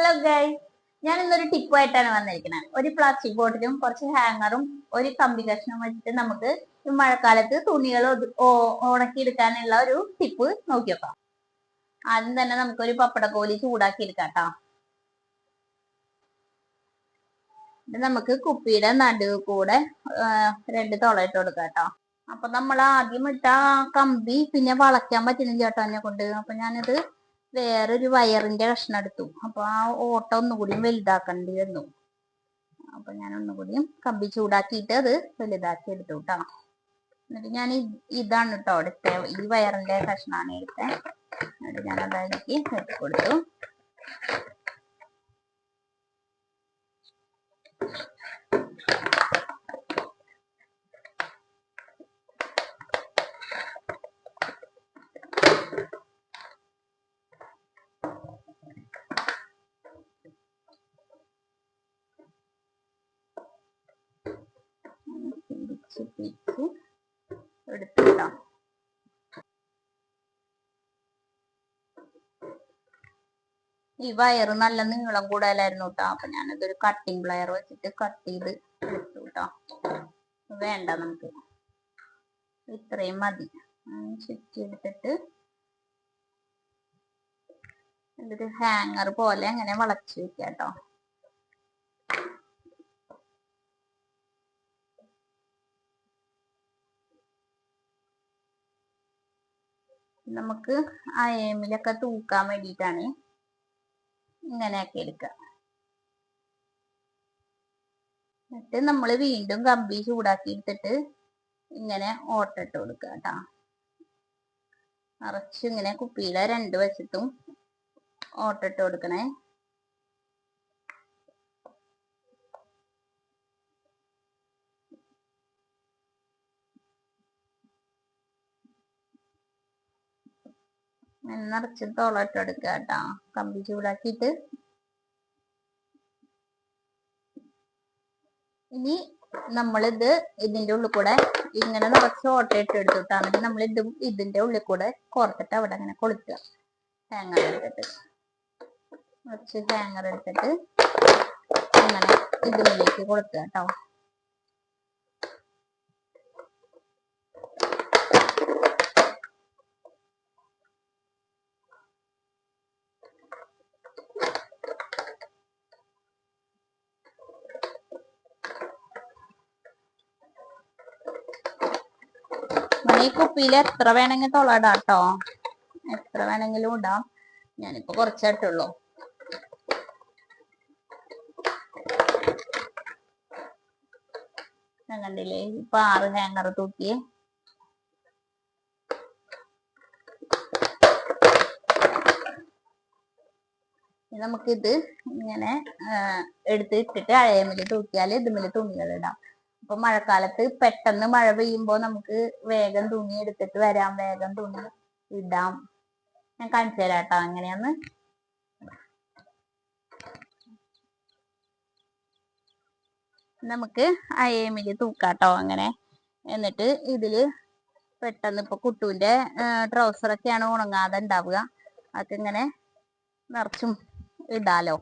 Hello guys, ഞാൻ ഇന്നൊരു ടിപ്പായിട്ടാണ് വന്നിരിക്കുന്നത്. ഒരു പ്ലാസ്റ്റിക് ബോട്ടിലും കുറച്ച് ഹാങ്ങറും ഒരു കമ്പി കഷ്ണം വെച്ചിട്ട് നമുക്ക് ഈ മഴക്കാലത്ത് തുണികൾ ഉണക്കിയെടുക്കാനുള്ള ഒരു ടിപ്പ് നോക്കി നോക്കാം. ആദ്യം തന്നെ നമുക്കൊരു പപ്പടക്കോലി ചൂടാക്കി എടുക്കാം കേട്ടോ. ഇത് നമുക്ക് കുപ്പിയുടെ നടുവ് കൂടെ രണ്ട് തുളയിട്ട് കൊടുക്കാം കേട്ടോ. അപ്പൊ നമ്മൾ ആദ്യം ഇട്ട കമ്പി പിന്നെ വളയ്ക്കാൻ പറ്റുന്നില്ല കേട്ടോ എന്നെ കൊണ്ട്. അപ്പൊ ഞാനിത് വേറൊരു വയറിന്റെ കഷ്ണം എടുത്തു. അപ്പൊ ആ ഓട്ടം ഒന്നുകൂടി വലുതാക്കേണ്ടി വന്നു. അപ്പൊ ഞാൻ ഒന്നുകൂടിയും കമ്പി ചൂടാക്കിയിട്ട് അത് വലുതാക്കി എടുത്തു കേട്ടോ. എന്നിട്ട് ഞാൻ ഇതാണ് കേട്ടോ എടുത്ത ഈ വയറിന്റെ കഷ്ണമാണ് എടുത്തത്. എന്നിട്ട് ഞാൻ അതാക്കി വെട്ടി കൊടുത്തു. എടുത്തിട്ടോ. ഈ വയറ് നല്ല നീളം കൂടുതലായിരുന്നു കേട്ടോ. അപ്പൊ ഞാനിതൊരു കട്ടിങ് പ്ലെയർ വെച്ചിട്ട് കട്ട് ചെയ്ത് എടുത്തു കേട്ടോ. വേണ്ട, നമുക്ക് ഇത്രയും മതി. ചുറ്റി എടുത്തിട്ട് എന്നിട്ട് ഹാങ്ങർ പോലെ അങ്ങനെ വളച്ചു വെക്കാം കേട്ടോ. നമുക്ക് അയമിലൊക്കെ തൂക്കാൻ വേണ്ടിയിട്ടാണ് ഇങ്ങനെയൊക്കെ എടുക്കുക. എന്നിട്ട് നമ്മൾ വീണ്ടും കമ്പി ചൂടാക്കി എടുത്തിട്ട് ഇങ്ങനെ ഓട്ടിട്ട് കൊടുക്കുക കേട്ടോ. നിറച്ച് ഇങ്ങനെ കുപ്പിയിലെ രണ്ട് വശത്തും ഓട്ടിട്ട് കൊടുക്കണേ. നിറച്ച് തോളട്ട് എടുക്കുക കേട്ടോ, കമ്പി ചൂടാക്കിയിട്ട്. ഇനി നമ്മളിത് ഇതിന്റെ ഉള്ളിൽ കൂടെ ഇങ്ങനെ നിറച്ച് ഓട്ടയിട്ട് എടുത്തിട്ടാണ് നമ്മൾ ഇതിന്റെ ഉള്ളിൽ കൂടെ കോർത്തിട്ട് അവിടെ അങ്ങനെ കൊളുത്തുക. ഹാങ്ങർ എടുത്തിട്ട് കുറച്ച് ഹാങ്ങർ എടുത്തിട്ട് അങ്ങനെ ഇതിലേക്ക് കൊളുത്തുക കേട്ടോ. ഈ കുപ്പിയിൽ എത്ര വേണമെങ്കിൽ തുളയിടാം കേട്ടോ, എത്ര വേണമെങ്കിലും ഇടാം. ഞാനിപ്പോ കുറച്ചായിട്ടുള്ളൂ. കണ്ടില്ലേ, ഇപ്പൊ 6 ഹാങ്ങർ തൂക്കിയേ. നമുക്കിത് ഇങ്ങനെ എടുത്തിട്ടിട്ട് അഴയമില് തൂക്കിയാൽ ഇതുമില് തുണികൾ ഇടാം. അപ്പൊ മഴക്കാലത്ത് പെട്ടെന്ന് മഴ പെയ്യുമ്പോ നമുക്ക് വേഗം തുണി എടുത്തിട്ട് വരാം, വേഗം തുണി ഇടാം. ഞാൻ കാണിച്ചു തരാം കേട്ടോ എങ്ങനെയാന്ന്. നമുക്ക് അയമില് തൂക്കാട്ടോ അങ്ങനെ. എന്നിട്ട് ഇതില് പെട്ടെന്ന് ഇപ്പൊ കുട്ടുവിന്റെ ട്രൗസറൊക്കെയാണ് ഉണങ്ങാതെ ഉണ്ടാവുക. അതൊക്കെ ഇങ്ങനെ നിറച്ചും ഇടാലോ.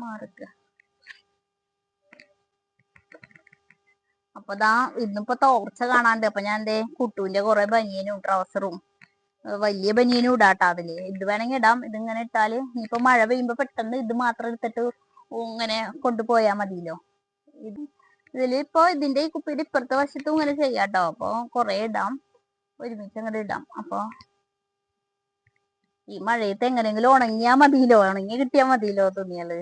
മാറുക. അപ്പൊ ഇന്നിപ്പോ തോർച്ച കാണാണ്ട്. അപ്പൊ ഞാൻ കുട്ടുവിന്റെ കുറെ ബനിയനും ട്രൗസറും വലിയ ബനിയനും ഇടാട്ടോ അതില്. ഇത് വേണമെങ്കിൽ ഇടാം. ഇതിങ്ങനെ ഇട്ടാല് ഇനിയിപ്പോ മഴ പെയ്യുമ്പോ പെട്ടെന്ന് ഇത് മാത്രം എടുത്തിട്ട് ഇങ്ങനെ കൊണ്ടുപോയാ മതിയല്ലോ. ഇതിലിപ്പോ ഇതിന്റെ ഈ കുപ്പിയുടെ ഇപ്പുറത്തെ വശത്തും ഇങ്ങനെ ചെയ്യാട്ടോ. അപ്പൊ കൊറേ ഇടാം, ഒരുമിച്ച് അങ്ങോട്ട് ഇടാം. അപ്പൊ ഈ മഴയത്ത് എങ്ങനെയെങ്കിലും ഉണങ്ങിയാ മതിയല്ലോ, ഉണങ്ങി കിട്ടിയാ മതിയല്ലോ തുണികള്.